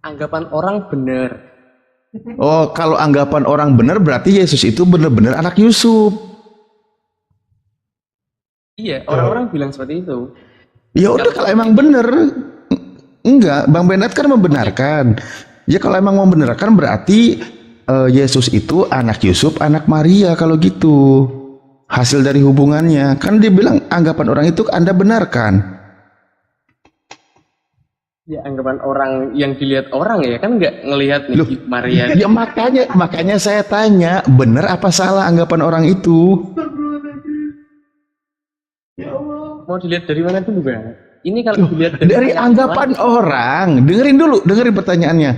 anggapan orang benar. Oh, kalau anggapan orang benar berarti Yesus itu benar-benar anak Yusuf. Iya, orang-orang bilang seperti itu. Ya udah kalau emang benar. Enggak, Bang Bernard kan membenarkan. Ya kalau emang membenarkan berarti Yesus itu anak Yusuf, anak Maria kalau gitu. Hasil dari hubungannya. Kan dia bilang anggapan orang itu Anda benarkan. Ya anggapan orang yang dilihat orang ya kan nggak ngelihat nih Loh, Maria. ya makanya saya tanya, benar apa salah anggapan orang itu? Mau dilihat dari mana dulu Bang? Ini kalau dilihat Dari anggapan orang, dengerin pertanyaannya.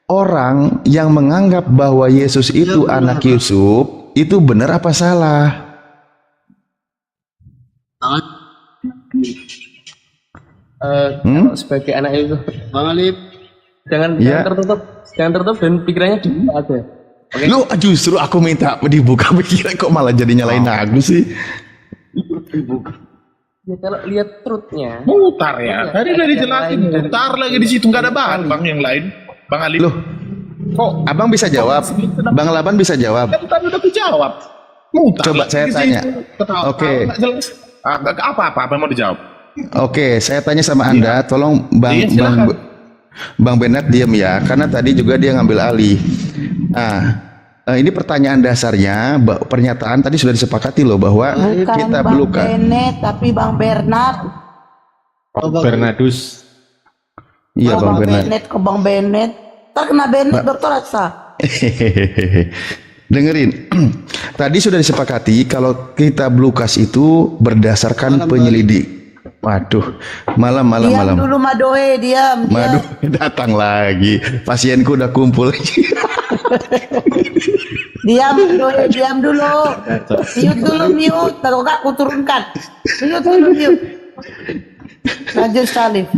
Orang yang menganggap bahwa Yesus itu anak Yusuf, itu benar apa salah? Kalau sebagai anak itu Bang Alip, jangan tertutup, dan pikirannya dibuka aja. Oke? Lu justru aku minta dibuka pikiran kok malah jadi nyalain aku sih. Ya kalau lihat truthnya, mutar ya. Tadi udah dijelasin, lain dari- mutar lagi di situ nggak ada bahan bang yang lain. Bang Alip, Loh, kok Abang bisa jawab, Bang Laban bisa jawab. kan tadi udah dijawab. Mutar. Coba lagi saya di tanya. situ. Ketawa- Oke. nggak jelas. Apa yang mau dijawab? Oke, saya tanya sama Anda, tolong Iya, silakan. Bang Bernard diam ya, karena tadi juga dia ngambil alih. Nah, ini pertanyaan dasarnya, pernyataan tadi sudah disepakati loh bahwa Bukan kita Bang belum Benet, tapi Bang Bernard. Bernardus. Iya Bang Bernard. Benet ke Bang Benet. Terkena Benet dokter Aksa. Dengerin, tadi sudah disepakati kalau kitab Lukas itu berdasarkan penyelidik. Waduh, malam. Diam dulu Madoe, diam. Madu datang lagi, pasienku udah kumpul. Diam Madoe, diam dulu. Mute dulu, mute. Kalau enggak aku turunkan. Mute dulu, mute. Lanjut Salif.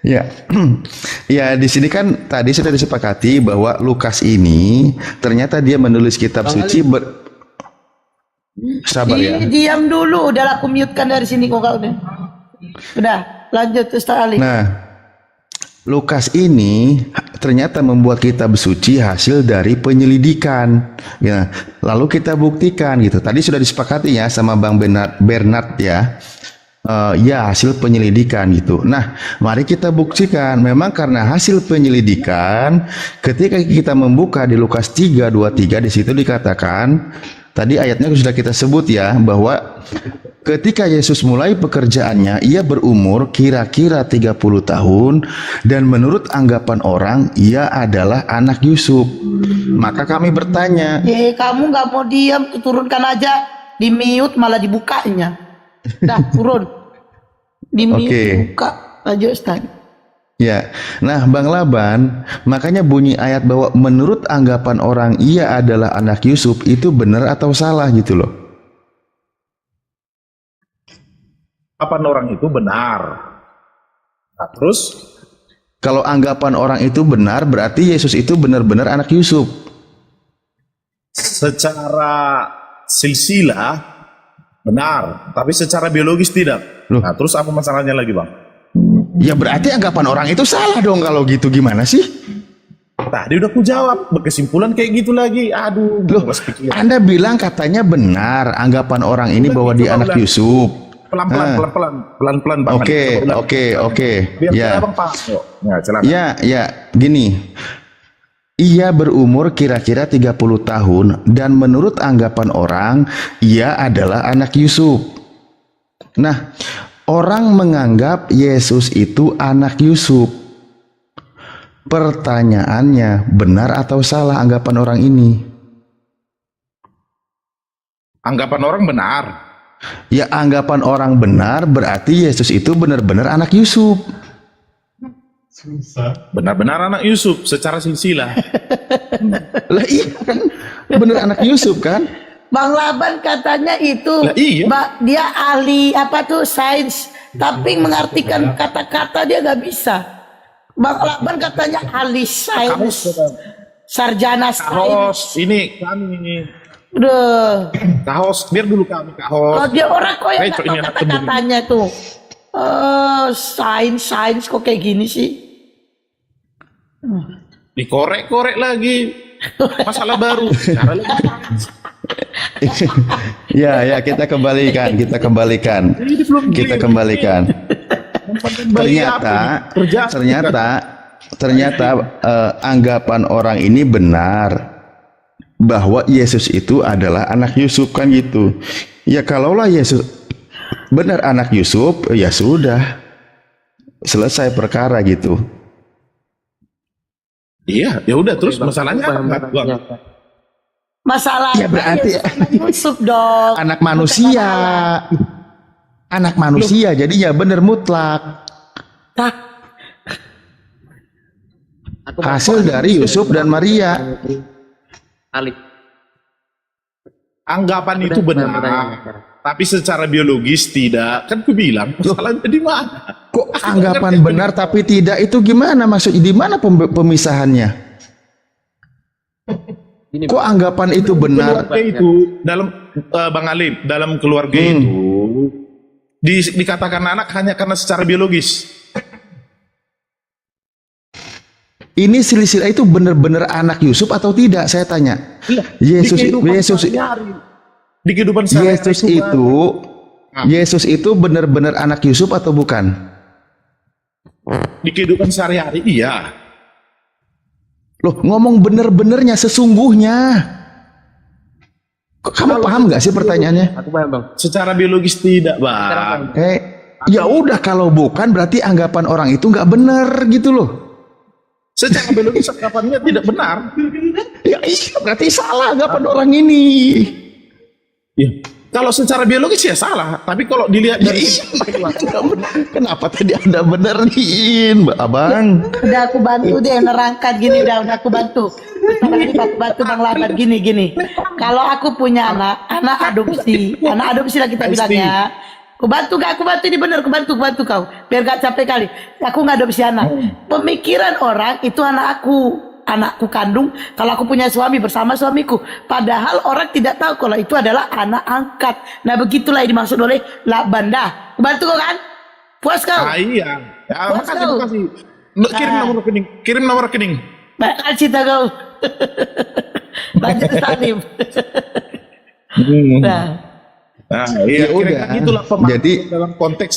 Ya, ya di sini kan tadi sudah disepakati bahwa Lukas ini ternyata dia menulis kitab suci sabar ya. Diam dulu, udah aku mute-kan dari sini kok kau udah. Udah, lanjut Ustaz Ali. Nah, Lukas ini ternyata membuat kitab suci hasil dari penyelidikan. Ya, lalu kita buktikan gitu. Tadi sudah disepakati ya sama Bang Bernard ya. Ya hasil penyelidikan gitu. Nah, mari kita buktikan. Memang karena hasil penyelidikan, ketika kita membuka di Lukas 3:23 di situ dikatakan, tadi ayatnya sudah kita sebut ya, bahwa ketika Yesus mulai pekerjaannya, ia berumur kira-kira 30 tahun dan menurut anggapan orang ia adalah anak Yusuf. Maka kami bertanya, Kamu nggak mau diam, turunkan aja. Di mute malah dibukanya. Dah turun. Di mute Oke. buka. Lanjut Ustaz. ya, nah Bang Laban, makanya bunyi ayat bahwa menurut anggapan orang ia adalah anak Yusuf itu benar atau salah gitu loh. Apa orang itu benar? Nah, terus Kalau anggapan orang itu benar, berarti Yesus itu benar-benar anak Yusuf. secara silsilah benar, tapi secara biologis tidak. Loh. Nah, terus apa masalahnya lagi bang? Ya berarti anggapan orang itu salah dong kalau gitu, gimana sih? Tadi udah ku jawab, berkesimpulan kayak gitu lagi. Aduh, Loh, nggak sepikir. Anda bilang katanya benar anggapan orang ini bahwa dia anak Yusuf. Pelan-pelan bang. Oke. Biar Ya. abang paham. Yuk. Ya, silakan. Ya, gini. Ia berumur kira-kira 30 tahun dan menurut anggapan orang ia adalah anak Yusuf. Nah, orang menganggap Yesus itu anak Yusuf. Pertanyaannya, benar atau salah anggapan orang ini? Anggapan orang benar. Ya, anggapan orang benar berarti Yesus itu benar-benar anak Yusuf. Benar-benar anak Yusuf secara silsilah. Lah iya kan, benar anak Yusuf kan? Bang Laban katanya itu Lah, iya. dia ahli apa tuh sains, tapi mengartikan kata-kata dia nggak bisa. Bang Laban katanya ahli sains, sarjana sains. Kahos, ini kami. Udah, Kahos, biar dulu kami kahos. kalau dia orang kok yang Baik, nggak ini tahu anak kata-katanya tuh. Sains kok kayak gini sih? Dikorek-korek lagi. Masalah baru. Cara lagi. Ya, kita kembalikan. Ternyata anggapan orang ini benar bahwa Yesus itu adalah anak Yusuf, kan gitu. Ya kalaulah Yesus benar anak Yusuf, ya sudah, selesai perkara gitu. Iya, ya udah terus masalahnya apa? Bang? Masalahnya Ya berarti anak Yusuf dong. anak manusia, jadinya benar mutlak. Nah, Hasil dari Yusuf dan Maria. Alif. Anggapan itu benar, tapi secara biologis tidak. Kan ku bilang masalahnya di mana? Kok anggapan benar tapi tidak itu gimana maksudnya? Di mana pemisahannya? Ini Kok anggapan itu benar? Keluarga itu dalam Bang Alim, dalam keluarga itu dikatakan anak hanya karena secara biologis. Ini silsilah itu benar-benar anak Yusuf atau tidak? Saya tanya. Di kehidupan sehari-hari Yesus itu benar-benar anak Yusuf atau bukan? di kehidupan sehari-hari iya. Loh, ngomong benar-benarnya sesungguhnya. Kamu paham nggak sih pertanyaannya? Aku paham, Bang. Secara biologis tidak, Bang. Ya udah, kalau bukan berarti anggapan orang itu nggak benar gitu loh. Secara biologis anggapannya tidak benar. Ya iya, berarti salah anggapan orang ini. Ya. Kalau secara biologis ya salah, tapi kalau dilihat Ya dari iya, kenapa tadi Anda benerin, Abang? udah aku bantu deh nerangkan gini, udah aku bantu. Aku bantu Bang Laban gini. Kalau aku punya anak adopsi lah kita bilangnya. Aku bantu ini bener, aku bantu kau. Biar gak capek kali. Aku ngadopsi anak. Pemikiran orang itu anakku kandung. Kalau aku punya suami bersama suamiku. Padahal orang tidak tahu kalau itu adalah anak angkat. Nah begitulah yang dimaksud oleh Labanda. Bantu kau kan? Puas kau? iya. Ya, Puas makasih, kau? makasih. Kirim nomor rekening. Makasih tak kau. Lanjut Salim. Nah. Nah, iya, Ya udah. kira-kira itulah pemahaman Jadi dalam konteks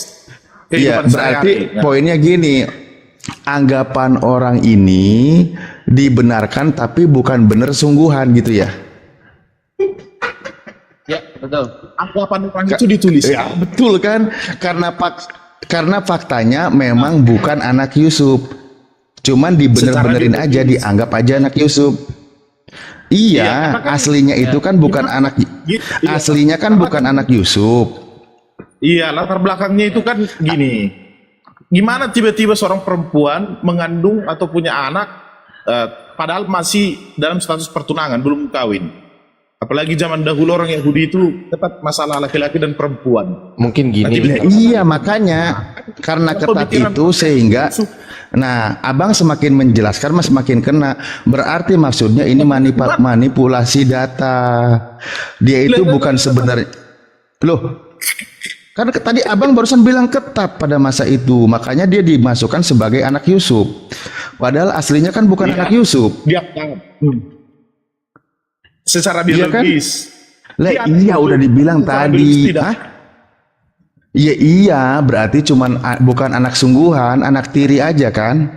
iya, kehidupan berarti sehari-hari. poinnya gini. Anggapan orang ini dibenarkan tapi bukan benar sungguhan gitu ya. Ya, betul. Anggapan orang itu ditulis. Ya, betul kan? Karena faktanya memang bukan anak Yusuf. Cuman dibener-benerin Secara aja, dianggap aja anak Yusuf. Iya, Iya, kan- aslinya itu kan bukan anak aslinya kan bukan anak Yusuf. Iya, latar belakangnya itu kan gini. Gimana tiba-tiba seorang perempuan mengandung atau punya anak padahal masih dalam status pertunangan, belum kawin. Apalagi zaman dahulu orang Yahudi itu tetap masalah laki-laki dan perempuan. Mungkin gini. Ya, iya, makanya karena ketat itu sehingga Abang semakin menjelaskan mas semakin kena. Berarti maksudnya ini manipulasi data. Dia itu bukan sebenarnya. Loh, kan tadi Abang barusan bilang ketat pada masa itu, makanya dia dimasukkan sebagai anak Yusuf. Padahal aslinya kan bukan anak Yusuf. Dia secara Iya kan? biologis. Lah iya udah dibilang Secara tadi. biologis tidak. Hah? Iya, berarti cuman bukan anak sungguhan, anak tiri aja kan?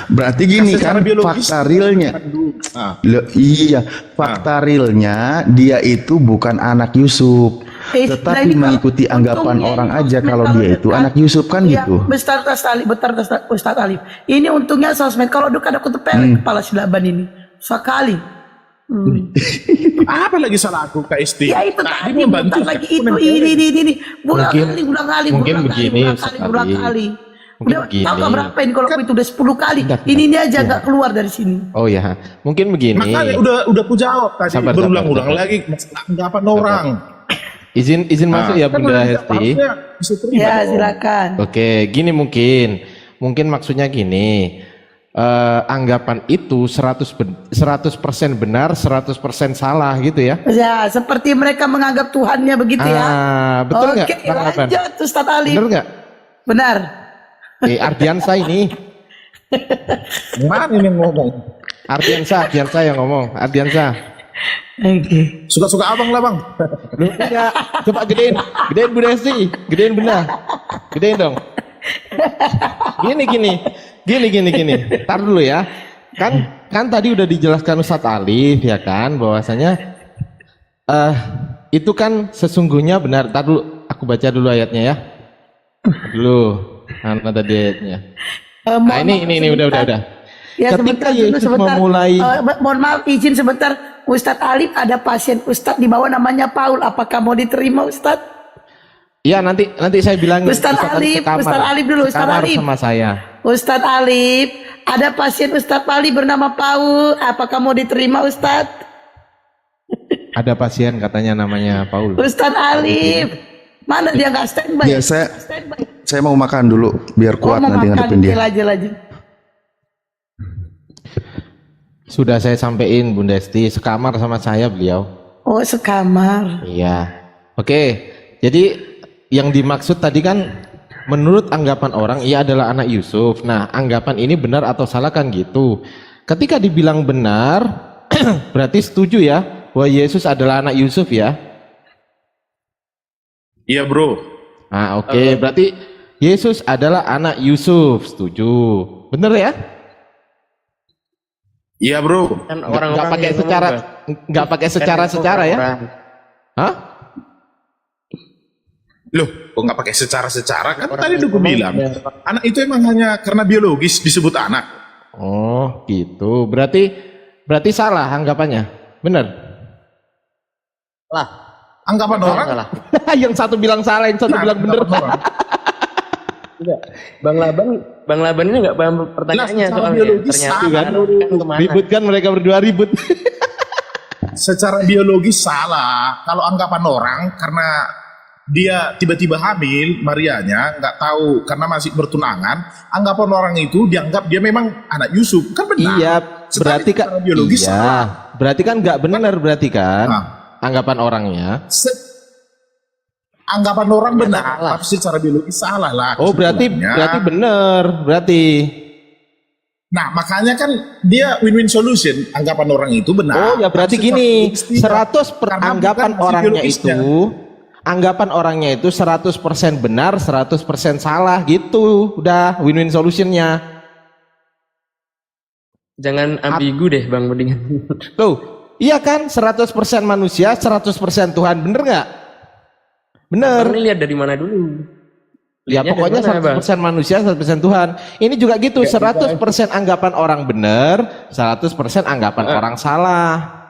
Berarti gini Secara kan, biologis, fakta realnya. Iya, fakta realnya dia itu bukan anak Yusuf, tetapi mengikuti anggapan orang aja kalau dia itu anak Yusuf kan Iya, gitu. Bentar Ustaz Alif. Ini untungnya sosmed. Kalau udah ada kutepel kepala si Laban ini. Sekali. Apa lagi salah aku Kak Isti? Ya itu Nah, tadi dia membantu bentar lagi itu ini. Bulan kali. mungkin begini, Ustaz Bulan Ali. kali. Mungkin Udah begini. tahu nggak berapa ini kalau itu udah 10 kali. Ini aja nggak keluar dari sini. Oh ya, mungkin begini. Makanya udah ku jawab tadi Sabar, berulang-ulang sabar. lagi masalah anggapan orang. Izin masuk ya Kan Bunda orang Hesti. harusnya bisa terima Ya dong. silakan. Oke, gini mungkin maksudnya gini. Anggapan itu 100% benar, 100% salah gitu ya. Ya, seperti mereka menganggap Tuhannya begitu ya. Betul nggak? Oke, Bang Laban? lanjut Ustaz Ali. Bener nggak? Benar. Ardiansa ini. Mana ini yang ngomong? Ardiansa yang ngomong. Ardiansa. Oke. Suka-suka abang lah bang. Lu enggak. Coba gedein Bu Desti. Gedein benar. Gedein dong. Gini. Tar dulu ya. Kan tadi udah dijelaskan Ustadz Alif ya kan bahwasanya itu kan sesungguhnya benar. Tar dulu aku baca dulu ayatnya ya. Dulu. Mana tadi ayatnya? Nah, ini udah. Ya, Ketika sebentar, Yesus memulai mohon maaf izin sebentar, Ustadz Alif ada pasien Ustadz di bawah namanya Paul. Apakah mau diterima Ustadz? ya nanti saya bilang Ustadz Alif dulu, Ustadz Alif. Sama saya. Ustadz Alif, ada pasien Ustadz Alif bernama Paul. Apakah mau diterima Ustadz? Ada pasien katanya namanya Paul. Ustadz Alif, mana dia nggak standby? Ya, saya mau makan dulu biar kuat mau nanti makan, ngadepin dia. lanjut. Sudah saya sampein Bunda Esti, sekamar sama saya beliau. Oh, sekamar. Iya. Oke. Jadi yang dimaksud tadi kan menurut anggapan orang ia adalah anak Yusuf. Nah, anggapan ini benar atau salah kan gitu. Ketika dibilang benar, berarti setuju ya bahwa Yesus adalah anak Yusuf ya. Iya bro. Nah, oke. Berarti Yesus adalah anak Yusuf. Setuju. Bener ya? Iya bro. Kan Nggak pakai secara ya? Hah? Loh, kok nggak pakai secara kan tadi udah gue bilang. Anak itu emang hanya karena biologis disebut anak. Oh, gitu. Berarti salah anggapannya. Bener? Lah, Anggapan orang salah. Yang satu bilang salah, yang satu bilang bener. anggapan orang. Enggak. Bang Laban ini enggak paham pertanyaannya Secara soalnya. biologis Ternyata salah. kan kemana? Ribut kan mereka berdua ribut. Secara biologis salah. Kalau anggapan orang karena dia tiba-tiba hamil, Marianya nggak tahu karena masih bertunangan, anggapan orang itu dianggap dia memang anak Yusuf, kan benar? Iya, Secara berarti kan biologis iya. salah. Berarti kan nggak benar berarti kan Nah. anggapan orangnya. Anggapan orang benar, salah. tapi secara biologis salah lah. Oh, berarti kesimpulannya. benar, berarti. Nah, makanya kan dia win-win solution. Anggapan orang itu benar. Oh, ya berarti tapi secara gini, biologis tidak. 100 Karena anggapan bukan orangnya biologisnya. itu anggapan orangnya itu 100% benar, 100% salah gitu. Udah win-win solutionnya. Jangan ambigu deh Bang mendingan. Tuh, iya kan 100% manusia, 100% Tuhan, bener nggak? Bener. Bang ini lihat dari mana dulu? Ya Lihatnya pokoknya dari mana, Bang? 100% manusia, 100% Tuhan. Ini juga gitu, 100% anggapan orang benar, 100% anggapan orang salah.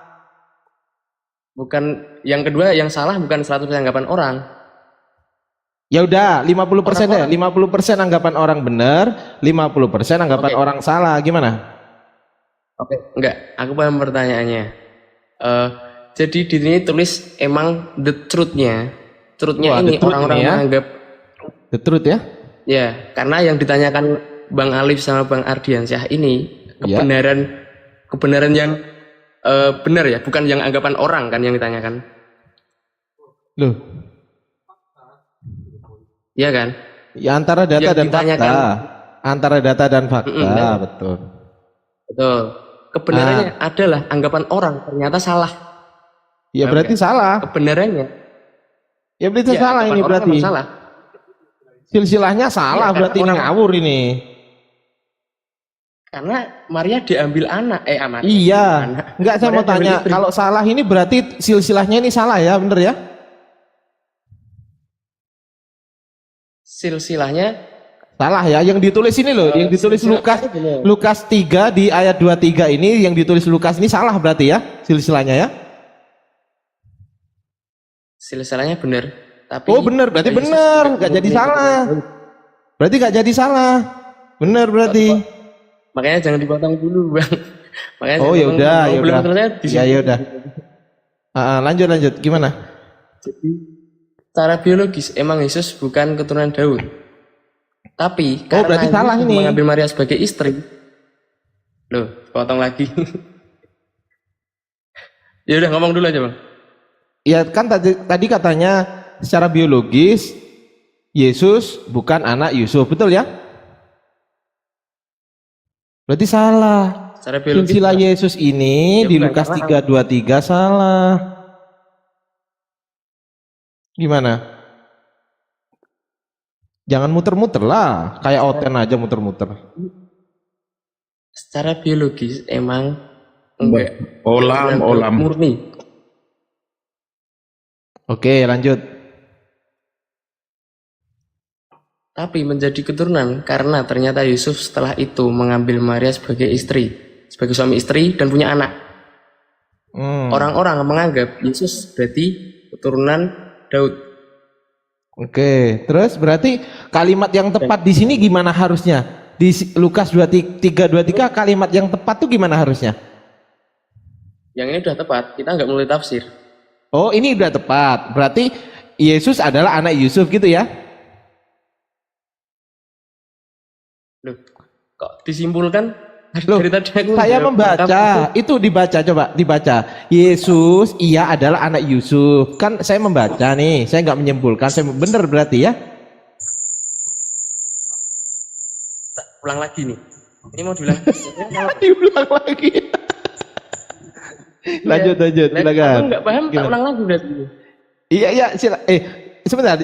Bukan yang kedua yang salah bukan 100% anggapan orang. Ya udah, 50% deh, 50% anggapan orang benar, 50% anggapan Oke. orang salah. Gimana? Oke, enggak, aku paham pertanyaannya. Jadi di sini tulis emang the truth-nya. Truth-nya Wah, ini the truth orang-orang ini ya. menganggap The truth ya? ya, karena yang ditanyakan Bang Alif sama Bang Ardiansyah ini Ya. kebenaran yang benar ya, bukan yang anggapan orang kan yang ditanyakan. Loh, Iya kan? ya antara data Yang dan fakta. ditanyakan- Antara data dan fakta, benar. betul. Betul. Kebenarannya adalah anggapan orang ternyata salah. Ya Paham berarti nggak? salah. Kebenarannya Ya berarti ya, salah anggapan ini orang berarti. memang salah. Silsilahnya salah Iya, berarti ini orang- ngawur ini. Karena Maria diambil anak, anak. Iya. Anak. Enggak, saya Maria mau tanya, diambil istri. kalau salah ini berarti silsilahnya ini salah ya, bener ya? Silsilahnya Salah ya, yang ditulis ini loh, yang ditulis Lukas 3 di ayat 23 ini, yang ditulis Lukas ini salah berarti ya, silsilahnya ya? silsilahnya benar. Tapi Oh bener, berarti Yesus bener, tidak nggak jadi mempunyai salah. kebenaran. Berarti nggak jadi salah, bener berarti. Makanya jangan dipotong dulu, Bang. Makanya Oh jangan ya dipotong udah, dulu. ya Belum udah. selesai di Ya sini. ya udah. Lanjut gimana? Jadi secara biologis emang Yesus bukan keturunan Daud. Tapi karena berarti salah Yesus ini. mengambil Maria sebagai istri. Loh, potong lagi. Ya udah ngomong dulu aja, Bang. Ya kan tadi katanya secara biologis Yesus bukan anak Yusuf, betul ya? Berarti salah. Secara biologis Silsilah Yesus ini Ya, di bukan, Lukas karena- 3:23 salah. Gimana? Jangan muter-muter lah, kayak Oten aja muter-muter. secara biologis emang enggak Olam, olam. murni. Oke, lanjut. Tapi menjadi keturunan karena ternyata Yusuf setelah itu mengambil Maria sebagai istri, sebagai suami istri dan punya anak. Orang-orang menganggap Yesus berarti keturunan Daud. Oke, terus berarti kalimat yang tepat di sini gimana harusnya? Di Lukas 3:23 kalimat yang tepat tuh gimana harusnya? Yang ini udah tepat, kita nggak mulai tafsir. Oh, ini udah tepat. Berarti Yesus adalah anak Yusuf gitu ya? Loh, kok disimpulkan? Loh, Dari tadi aku saya jawab membaca, lengkap. itu dibaca, coba dibaca. Yesus, ia adalah anak Yusuf. Kan saya membaca nih, saya nggak menyimpulkan. Saya bener berarti ya? Ulang lagi nih. Ini mau diulang. Diulang lagi. Lanjut, Aku silakan. nggak paham, tak Gimana? ulang lagi berarti. Iya, sebentar,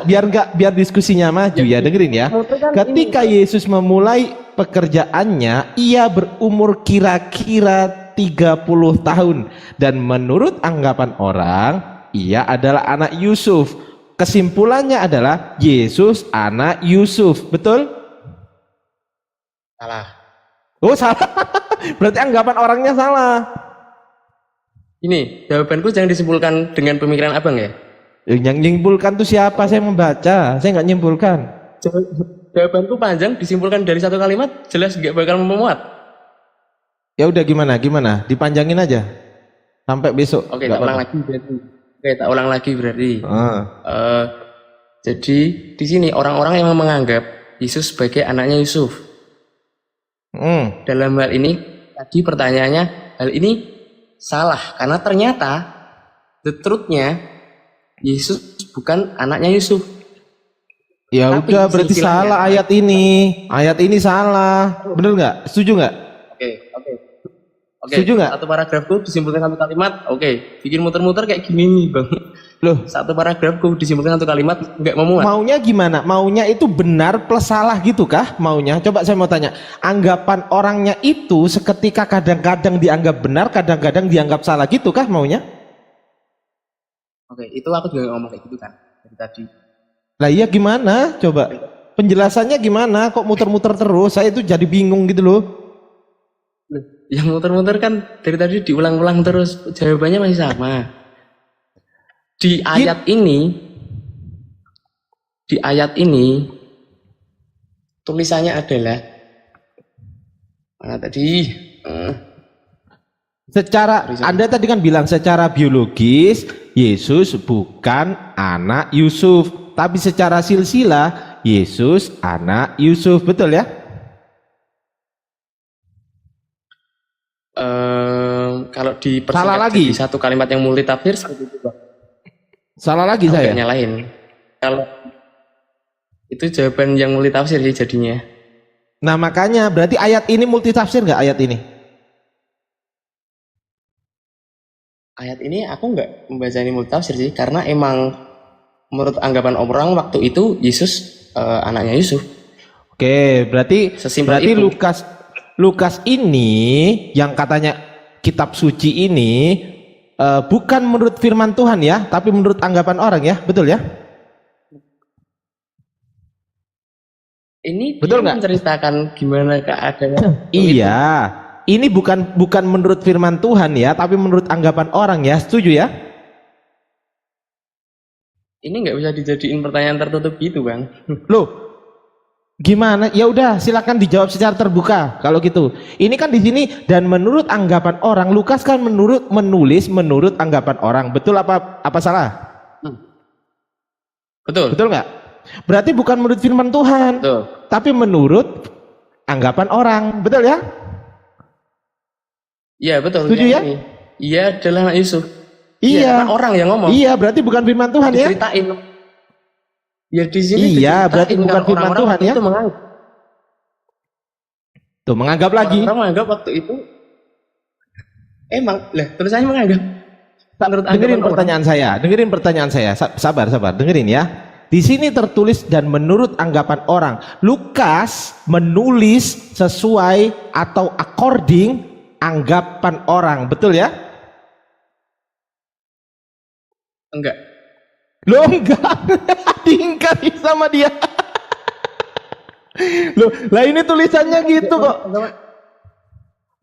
biar diskusinya maju ya, dengerin ya. Ketika Yesus memulai pekerjaannya, ia berumur kira-kira 30 tahun dan menurut anggapan orang, ia adalah anak Yusuf. Kesimpulannya adalah Yesus anak Yusuf, betul? Salah. Oh, salah. Berarti anggapan orangnya salah. Ini jawabanku jangan disimpulkan dengan pemikiran abang ya. Yang nyimpulkan tuh siapa? Saya membaca, saya nggak nyimpulkan. Jawabanku panjang disimpulkan dari satu kalimat jelas nggak bakal memuat. Ya udah gimana? Dipanjangin aja sampai besok. Oke, Nggak tak ulang apa-apa. lagi berarti. Tak ulang lagi berarti. Ah. Jadi di sini orang-orang yang menganggap Yesus sebagai anaknya Yusuf. Dalam hal ini tadi pertanyaannya, hal ini salah karena ternyata the truth-nya Yesus bukan anaknya Yusuf. Ya Tapi udah berarti silsilahnya- salah ayat ini. Ayat ini salah. Bener nggak? Setuju nggak? Oke. Setuju nggak? Satu paragrafku disimpulkan satu kalimat. Oke. Bikin muter-muter kayak gini nih, Bang. Loh, Satu paragrafku disimpulkan satu kalimat nggak memuat. maunya gimana? Maunya itu benar plus salah gitu kah? Maunya? Coba saya mau tanya. Anggapan orangnya itu seketika kadang-kadang dianggap benar, kadang-kadang dianggap salah gitu kah maunya? Oke, itu aku juga ngomong kayak gitu kan dari tadi. Lah iya gimana? Coba penjelasannya gimana? Kok muter-muter terus? Saya itu jadi bingung gitu loh. Yang muter-muter kan dari tadi diulang-ulang terus, jawabannya masih sama. Di ayat ini tulisannya adalah mana tadi? Secara Anda tadi kan bilang secara biologis Yesus bukan anak Yusuf, tapi secara silsilah Yesus anak Yusuf, betul ya? Kalau di Salah lagi. di satu kalimat yang multi tafsir seperti itu, Bang. Salah lagi Aku saya. nggak nyalahin. Kalau itu jawaban yang multi tafsir sih jadinya. Nah makanya berarti ayat ini multi tafsir nggak ayat ini? Ayat ini aku nggak membaca ini multi tafsir sih, karena emang menurut anggapan orang waktu itu Yesus anaknya Yusuf. Oke, berarti Sesimpel berarti itu. Lukas ini yang katanya kitab suci ini bukan menurut firman Tuhan ya, tapi menurut anggapan orang ya, betul ya? Ini Betul dia nggak? menceritakan gimana keadaannya. Iya, ini bukan menurut firman Tuhan ya, tapi menurut anggapan orang ya, setuju ya? Ini nggak bisa dijadiin pertanyaan tertutup gitu, Bang. Loh, gimana? Ya udah, silakan dijawab secara terbuka kalau gitu. Ini kan di sini dan menurut anggapan orang, Lukas kan menulis menurut anggapan orang. Betul apa salah? Betul. Betul nggak? Berarti bukan menurut firman Tuhan, Betul. tapi menurut anggapan orang. Betul ya? Iya, betul. Setuju Yang ya? ini. Iya adalah anak Yusuf. Iya. Karena orang yang ngomong. Iya, berarti bukan firman Tuhan ya? Diceritain. Ya di sini Iya, diceritain berarti bukan kalau firman orang-orang Tuhan waktu ya? itu menganggap. Tuh, menganggap lagi. Orang menganggap waktu itu emang lah tulisannya menganggap. Menurut Dengerin anggapan pertanyaan saya, dengerin pertanyaan saya. Sabar, dengerin ya. Di sini tertulis dan menurut anggapan orang. Lukas menulis sesuai atau according anggapan orang, betul ya? enggak. Loh enggak, diingkari sama dia. Loh, lah ini tulisannya gitu kok.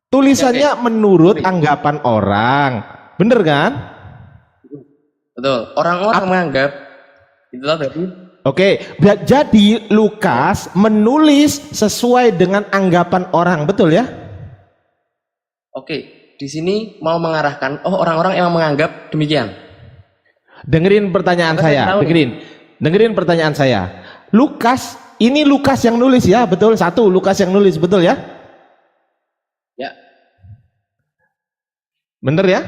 Tulisannya menurut anggapan orang, bener kan? Betul. Orang-orang menganggap itu tadi. Oke, jadi Lukas menulis sesuai dengan anggapan orang, betul ya? Oke, di sini mau mengarahkan orang-orang yang menganggap demikian. Dengerin pertanyaan saya, dengerin pertanyaan saya. Lukas, ini Lukas yang nulis ya, betul? Satu, Lukas yang nulis, betul ya? Ya. Bener ya?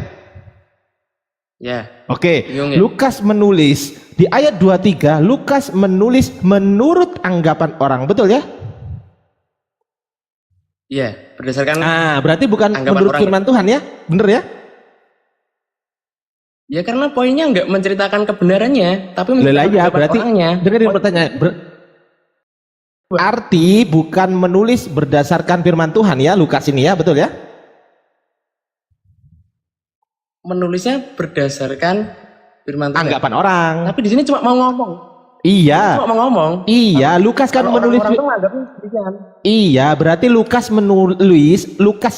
Ya. Oke, Bingung ya? Lukas menulis di ayat 23, Lukas menulis menurut anggapan orang, betul ya? Iya, berdasarkan Berarti bukan anggapan menurut orang. firman Tuhan ya? Bener ya? Ya karena poinnya nggak menceritakan kebenarannya, tapi Lelah menceritakan ya, anggapan berarti orangnya. dengerin pertanyaan. Arti bukan menulis berdasarkan firman Tuhan ya, Lukas ini ya, betul ya? Menulisnya berdasarkan firman Tuhan. Anggapan orang. Tapi di sini cuma mau ngomong. Iya. Cuma mau ngomong. Iya, Lukas kan Kalau menulis. orang-orang tuh menganggapnya demikian. Iya, berarti Lukas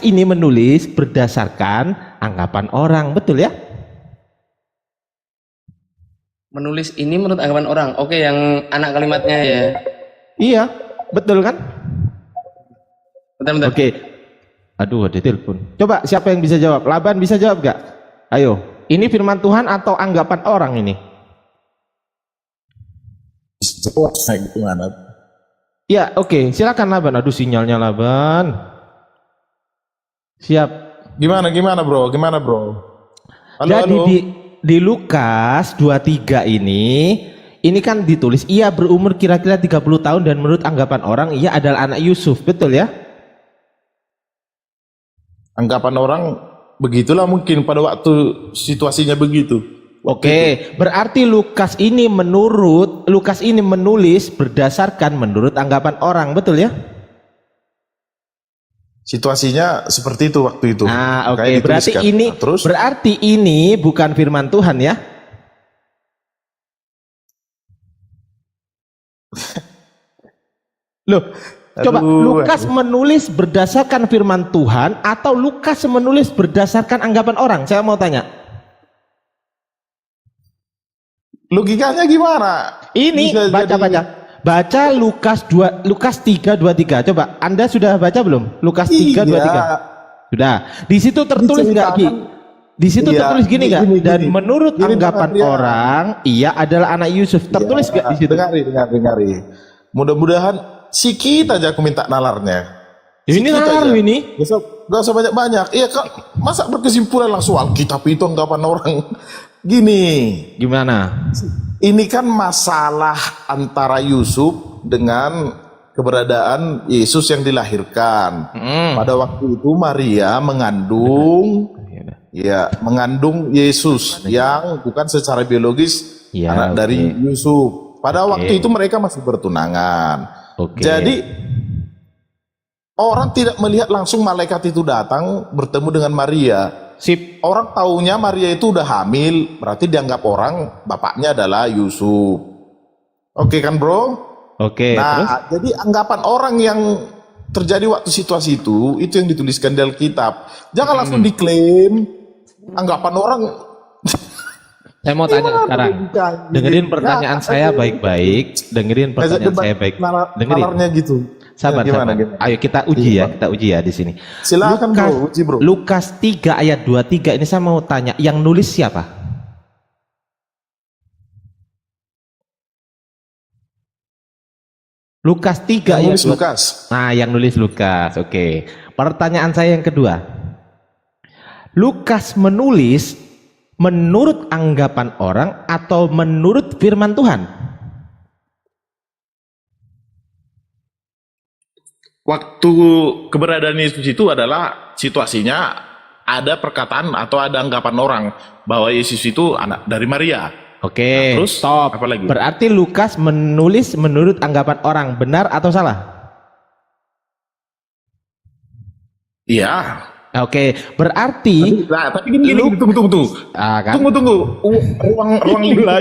ini menulis berdasarkan anggapan orang, betul ya? Menulis ini menurut anggapan orang. Oke, yang anak kalimatnya ya. Iya, betul kan? Bentar. Oke. Aduh, ada telepon. Coba siapa yang bisa jawab? Laban bisa jawab gak? Ayo, ini firman Tuhan atau anggapan orang ini? Gimana? Ya, oke. Silakan Laban. Aduh, sinyalnya Laban. Siap. Gimana bro? Halo, Jadi halo. di Lukas 23 ini kan ditulis ia berumur kira-kira 30 tahun dan menurut anggapan orang ia adalah anak Yusuf, betul ya? Anggapan orang begitulah mungkin pada waktu situasinya begitu. Oke, berarti Lukas ini menulis berdasarkan menurut anggapan orang, betul ya? Situasinya seperti itu waktu itu. Nah, oke. Makanya Berarti dituliskan. ini Nah, terus berarti ini bukan firman Tuhan ya? Loh, coba Lukas menulis berdasarkan firman Tuhan atau Lukas menulis berdasarkan anggapan orang? Saya mau tanya. logikanya gimana? Ini Bisa baca Lukas 3:23. Coba Anda sudah baca belum? Lukas 3:23. Iya. Sudah. Di situ tertulis nggak Ki? Di situ Iya, tertulis gini nggak? gini. Dan menurut Gini, anggapan Bang, orang, ia adalah anak Yusuf. Tertulis nggak di situ? Dengari. Mudah-mudahan sikit aja aku minta nalarnya. Ini Sikit nalar aja. ini. Gak usah banyak-banyak. Iya kak, masa berkesimpulan langsung Alkitab itu anggapan orang. Gini, Gimana? ini kan masalah antara Yusuf dengan keberadaan Yesus yang dilahirkan. Pada waktu itu Maria mengandung Yesus yang bukan secara biologis Ya, anak oke. dari Yusuf. Pada Oke. waktu itu mereka masih bertunangan. Oke. Jadi orang tidak melihat langsung malaikat itu datang bertemu dengan Maria. Sip. Orang taunya Maria itu udah hamil, berarti dianggap orang bapaknya adalah Yusuf. Oke kan bro? Oke. Terus? Nah, jadi anggapan orang yang terjadi waktu situasi itu yang dituliskan di Alkitab. Jangan langsung diklaim anggapan orang. Saya mau tanya Gimana sekarang. logikanya? Dengerin pertanyaan Ya, saya baik-baik. Dengerin pertanyaan saya baik. Dengerin. Nalarnya gitu. Sabar, Ya, sabar. Ayo kita uji ya di sini. Silakan bro, uji bro. Lukas 3 ayat 23 ini saya mau tanya, yang nulis siapa? Lukas 3 ayat Nulis Lukas. Nah, yang nulis Lukas. Oke. Pertanyaan saya yang kedua. Lukas menulis menurut anggapan orang atau menurut firman Tuhan? waktu keberadaan Yesus itu adalah situasinya ada perkataan atau ada anggapan orang bahwa Yesus itu anak dari Maria. Oke, Nah, terus stop. apa lagi? Berarti Lukas menulis menurut anggapan orang, benar atau salah? Iya. Oke, berarti Tapi gini, tunggu. kan? Tunggu. Ruang lingkup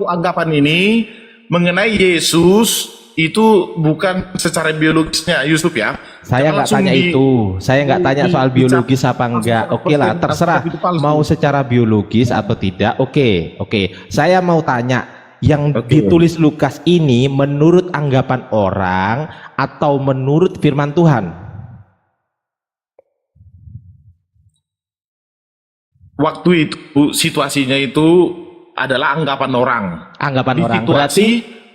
anggapan ini mengenai Yesus itu bukan secara biologisnya Yusuf ya. Saya Jangan nggak langsung tanya itu. Saya nggak tanya soal biologis apa enggak. Oke lah, terserah. Itu palsu. Mau secara biologis atau tidak. Oke. Saya mau tanya, yang ditulis Lukas ini menurut anggapan orang atau menurut firman Tuhan? Waktu itu situasinya itu adalah anggapan orang. Anggapan Di orang. situasi Berarti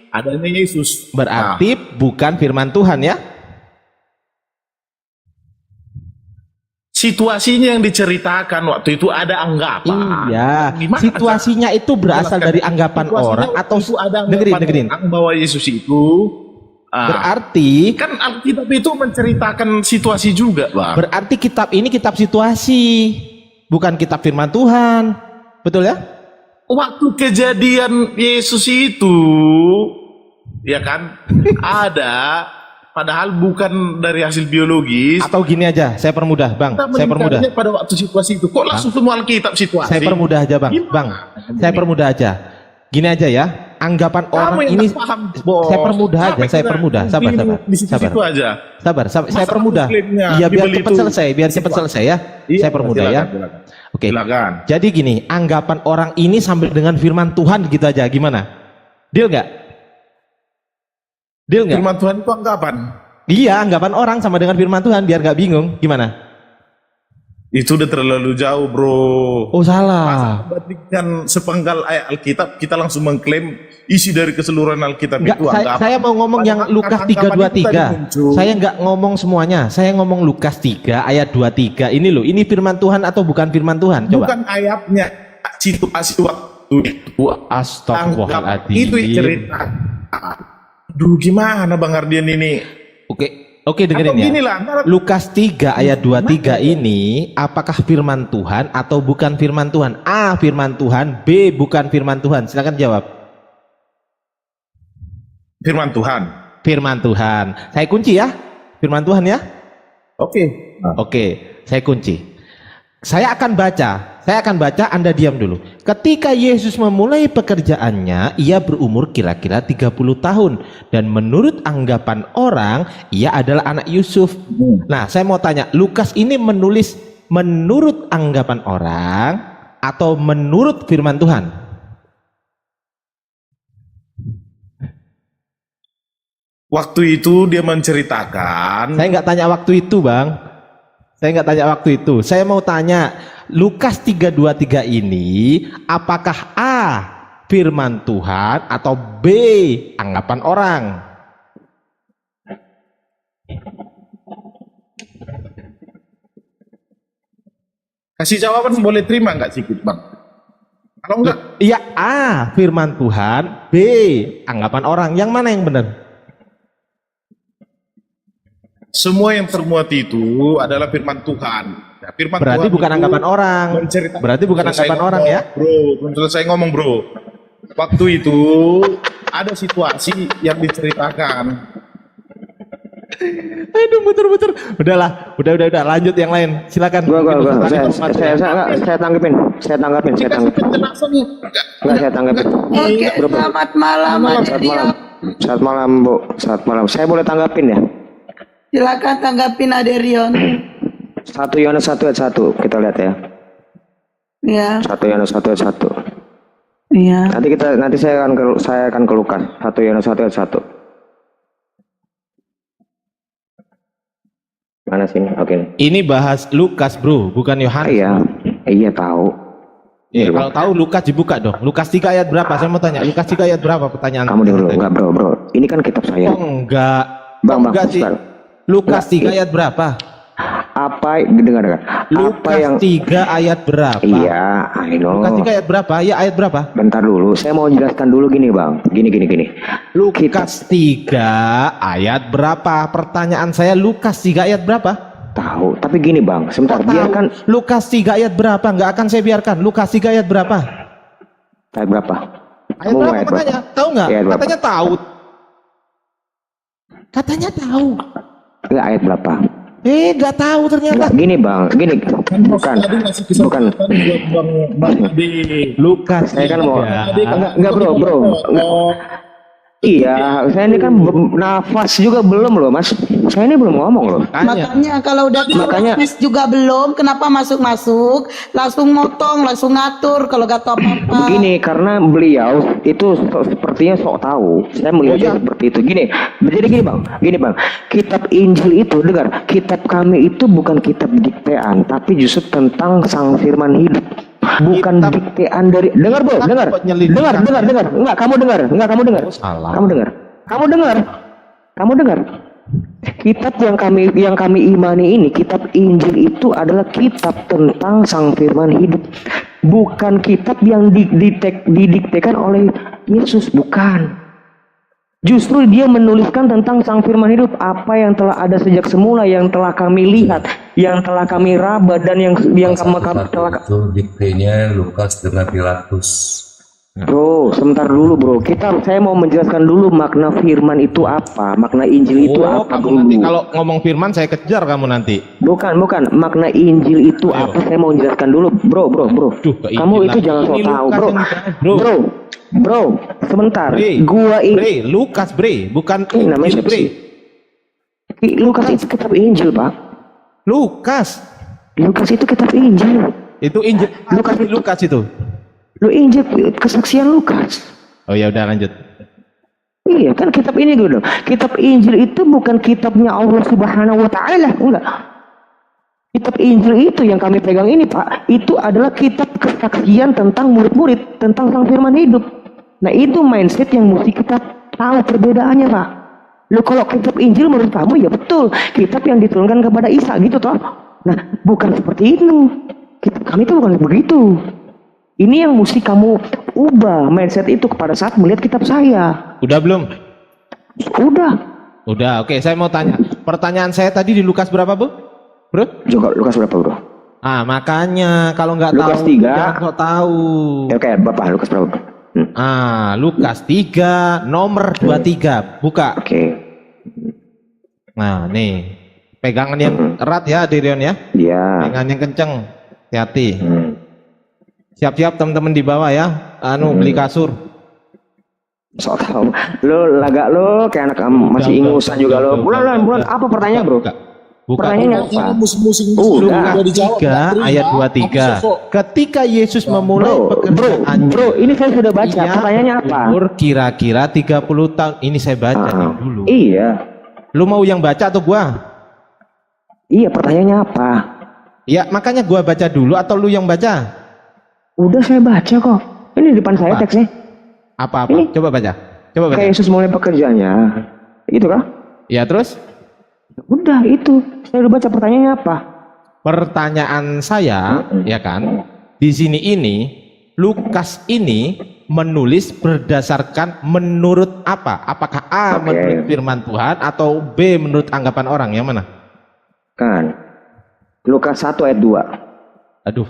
adanya Yesus. berarti bukan firman Tuhan ya? Situasinya yang diceritakan waktu itu ada anggapan. Iya. Gimana Situasinya itu berasal dari anggapan Situasinya orang waktu atau itu ada dengerin. anggapan orang bahwa Yesus itu Berarti kan Alkitab itu menceritakan situasi juga, Bang. berarti kitab ini kitab situasi, bukan kitab firman Tuhan. Betul ya? Waktu kejadian Yesus itu, ya kan, ada, padahal bukan dari hasil biologis. Atau gini aja, saya permudah, Bang. Kita Saya permudah. meninggalnya pada waktu situasi itu. Kok langsung semua Alkitab situasi? Saya permudah aja, Bang. Gimana? Bang, saya permudah aja. Gini aja ya, anggapan orang yang ini nggak paham, Bos. saya permudah aja, Sampai saya kita permudah. Sabar. di situ aja. Sabar, saya Masalah permudah. muslimnya Iya, biar dibeli cepat itu selesai, ya. Iya, Saya permudah ya. silakan. Oke. Silakan. Jadi gini, anggapan orang ini sambil dengan firman Tuhan gitu aja, gimana? Deal nggak? Deal nggak? Firman Tuhan itu anggapan. Iya, anggapan orang sama dengan firman Tuhan biar nggak bingung. Gimana? Itu udah terlalu jauh, bro. Oh, salah. Membandingkan sepenggal ayat Alkitab, kita langsung mengklaim isi dari keseluruhan Alkitab Enggak, itu anggapan. saya mau ngomong yang Padahal Lukas anggapan itu tadi 3:23. muncul. Saya nggak ngomong semuanya. Saya ngomong Lukas 3 ayat 23. Ini loh, ini firman Tuhan atau bukan firman Tuhan? Coba. Bukan ayatnya, situasi waktu itu. Astagfirullahaladzim. Itu cerita. Duh, gimana Bang Ardian ini? Oke, dengerin Atau ya. gini lah, Lukas 3 ayat 23 ini apakah firman Tuhan atau bukan firman Tuhan? A, firman Tuhan. B, bukan firman Tuhan. Silakan jawab. Firman Tuhan. Firman Tuhan. Saya kunci ya. Firman Tuhan ya. Oke. Oke, saya kunci. Saya akan baca, Anda diam dulu. Ketika Yesus memulai pekerjaannya, ia berumur kira-kira 30 tahun. Dan menurut anggapan orang, ia adalah anak Yusuf. Nah, saya mau tanya, Lukas ini menulis menurut anggapan orang atau menurut firman Tuhan? Waktu itu dia menceritakan. Saya nggak tanya waktu itu, Bang. Saya mau tanya, Lukas 3:23 ini apakah A, firman Tuhan atau B, anggapan orang? Kasih jawaban boleh terima nggak sedikit, Bang? Kalau enggak, Iya, A, firman Tuhan, B, anggapan orang. Yang mana yang benar? semua yang termuat itu adalah firman Tuhan. Ya, firman Berarti Tuhan bukan itu anggapan orang. menceritakan- Berarti bukan Selesai anggapan ngomong, orang ya. Bro, belum selesai ngomong, bro. Waktu itu ada situasi yang diceritakan. Aduh, muter-muter. Udah. Lanjut yang lain. Silakan. Gua. Silakan. Saya tanggepin. Penjelasannya. Enggak, saya tanggepin. Oke, selamat malam, Aderion. Saat malam, Bu. Saat malam. Saya boleh tanggapin ya? Silakan tanggapin Aderion. 1 Yohanes 1 ayat 1. Kita lihat ya. Ya, 1 Yohanes 1 ayat 1. ya. Nanti saya akan ke Lukas. 1 Yohanes 1 ayat 1. Mana sini? Oke. Ini bahas Lukas, Bro, bukan Yohanes. Iya tahu. Iya, kalau tahu Lukas dibuka dong. Lukas 3 ayat berapa? Saya mau tanya. Lukas 3 ayat berapa pertanyaan? Kamu dulu. Enggak, bro. Ini kan kitab saya. Oh, enggak. Bang, Enggak sih. Ustaz. Lukas 3 ayat berapa? apa dengar dengar. Apa Lukas yang 3 ayat berapa? iya, I know. Lukas 3 ayat berapa? Ya ayat berapa? Bentar dulu, saya mau jelaskan dulu gini bang. Gini. Lukas 3 ayat berapa? Pertanyaan saya Lukas 3 ayat berapa? Tahu, tapi gini bang, sebentar Kok tahu? biarkan. Lukas 3 ayat berapa? Nggak akan saya biarkan. Lukas 3 ayat berapa? Ayat berapa? Ayat Kamu mau berapa ayat katanya? Tahu nggak? Ayat berapa? Katanya tahu. Katanya tahu. Enggak, ayat berapa? Nggak tahu ternyata. Enggak, gini bang, gini. Bukan. Bang Ade. Lukas Saya kan mau. 3. Enggak bro. Iya, saya ini kan nafas juga belum loh mas. Saya ini belum ngomong loh. Makanya kalau udah nafas juga belum, kenapa masuk langsung motong, langsung ngatur kalau gak tahu apa-apa. Begini, karena beliau itu sepertinya sok tahu. Saya melihatnya seperti itu. Jadi gini bang. Kitab Injil itu, dengar, kitab kami itu bukan kitab diktean, tapi justru tentang Sang Firman hidup. Bukan diktean dari, dengar bro, dengar. Enggak, kamu dengar. Salah. Kamu dengar. Kitab yang kami imani ini, kitab Injil itu adalah kitab tentang Sang Firman hidup. Bukan kitab yang didiktekan oleh Yesus, bukan. Justru dia menuliskan tentang Sang Firman hidup, apa yang telah ada sejak semula, yang telah kami lihat, yang telah kami raba, dan yang kami telah. Itu diktenya Lukas dengan Pilatus. Bro, sebentar dulu bro. Saya mau menjelaskan dulu makna firman itu apa, makna Injil itu apa kamu dulu. nanti kalau ngomong firman saya kejar kamu nanti. Bukan. Makna Injil itu apa? Saya mau menjelaskan dulu, bro. Kamu itu jangan sok tahu, bro. Bro, sebentar. Lukas, bukan Ini namanya siapa Bre. sih? Lukas itu kitab Injil, Pak. Lukas Lukas itu kitab Injil. itu Injil. Lukas itu. Lu Injil kesaksian Lukas. Oh ya udah lanjut. Iya kan kitab ini dulu. Kitab Injil itu bukan kitabnya Allah Subhanahu wa taala, enggak. Kitab Injil itu yang kami pegang ini, Pak, itu adalah kitab kesaksian tentang murid-murid, tentang Sang Firman hidup. Nah, itu mindset yang mesti kita tahu perbedaannya, Pak. Lu kalau kitab Injil menurut kamu ya betul, kitab yang diturunkan kepada Isa gitu toh. Nah, bukan seperti itu. Kitab kami itu bukan begitu. Ini yang mesti kamu ubah mindset itu pada saat melihat kitab saya. Udah belum? Udah, oke, saya mau tanya. Pertanyaan saya tadi di Lukas berapa, Bro? juga Lukas berapa, bro? Makanya kalau nggak Lukas tahu 3. jangan sok tahu. Oke, Bapak Lukas berapa, bro? Lukas 3 nomor 23. Buka. Oke. Nah, nih. Pegangan yang erat ya, Dirion ya. Iya. Pegangan yang kenceng. Hati-hati. Siap-siap teman-teman di bawah ya. Beli kasur. So tau. Lo lagak lo kayak anak masih ingusan juga lo. Bulan apa pertanyaan, bro? Buka. Pertanyaannya apa? Lukas 3 ayat 23. Ketika Yesus memulai pekerjaannya. Bro, ini saya sudah baca. Pertanyaannya apa? Umur kira-kira 30 tahun. Ini saya baca nih dulu. Iya. Lu mau yang baca atau gua? Iya, pertanyaannya apa? Ya, makanya gua baca dulu atau lu yang baca? Udah saya baca kok. Ini di depan saya teksnya. Apa-apa? Ini. Coba baca. Kayak Yesus mulai pekerjaannya. Gitu kah? Ya, terus? Udah itu. Saya udah baca pertanyaannya apa? Pertanyaan saya, ya kan? Di sini ini Lukas ini menulis berdasarkan menurut apa? Apakah A menurut firman Tuhan atau B menurut anggapan orang? Yang mana? Kan. Lukas 1 ayat 2. Aduh.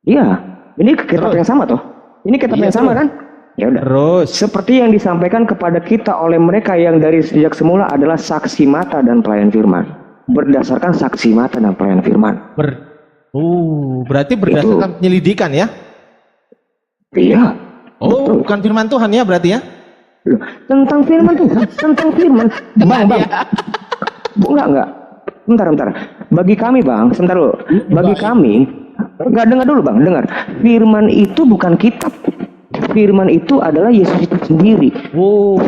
Iya. Ini kitab yang sama toh? Ini kitab yang sama kan? Ya udah. Terus Seperti yang disampaikan kepada kita oleh mereka yang dari sejak semula adalah saksi mata dan pelayan firman. Berdasarkan saksi mata dan pelayan firman. Berarti berdasarkan penyelidikan ya? Iya. Oh, bukan firman Tuhan ya berarti ya? Loh, tentang firman tuh, tentang firman. Bang. Enggak. Bentar. Bagi kami, Bang, sebentar dulu. Bagi kami, enggak, dengar dulu, Bang, dengar. Firman itu bukan kitab. Firman itu adalah Yesus itu sendiri.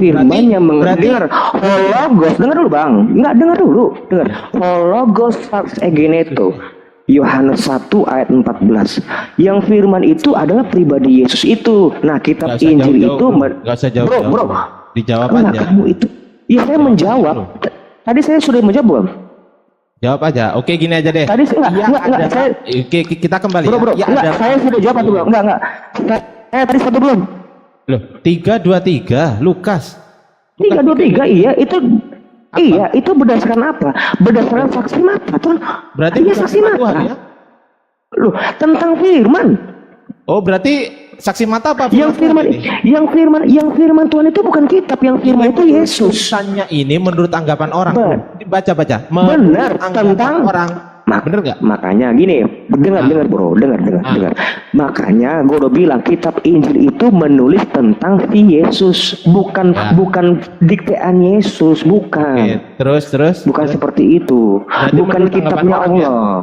Firman yang mendengar hologos. Dengar dulu, Bang. Enggak, dengar dulu. Dengar. Hologos sarx egeneto. Yohanes 1 ayat 14. Yang firman itu adalah pribadi Yesus itu. Nah, kitab Injil itu enggak usah jauh. Bro. Dijawab Enggak, aja. kamu itu. Iya, saya menjawab. Tadi saya sudah menjawab, Bang. Jawab aja. Oke, gini aja deh. Tadi enggak, saya Oke, kita kembali. bro, Ya, enggak, ada. saya sudah jawab atau belum? Enggak. Saya tadi satu belum. Loh, 323 Lukas. 323 iya itu iya itu berdasarkan apa? Berdasarkan saksi mata tuh. Berarti iya bukan saksi firman mata. Tuhan, ya? Loh, tentang firman. Oh, berarti saksi mata apa? Yang firman Tuhan itu bukan kitab, yang firman itu Yesus. Tulisannya ini menurut anggapan orang. Baca. Benar, Anggapan tentang orang. Bener nggak? Makanya gini, dengar bro, dengar. Makanya gue udah bilang kitab Injil itu menulis tentang si Yesus, bukan diktean Yesus, bukan. Oke, terus. Bukan seperti itu. Berarti bukan menurut kitabnya anggapan orang, ya? Allah.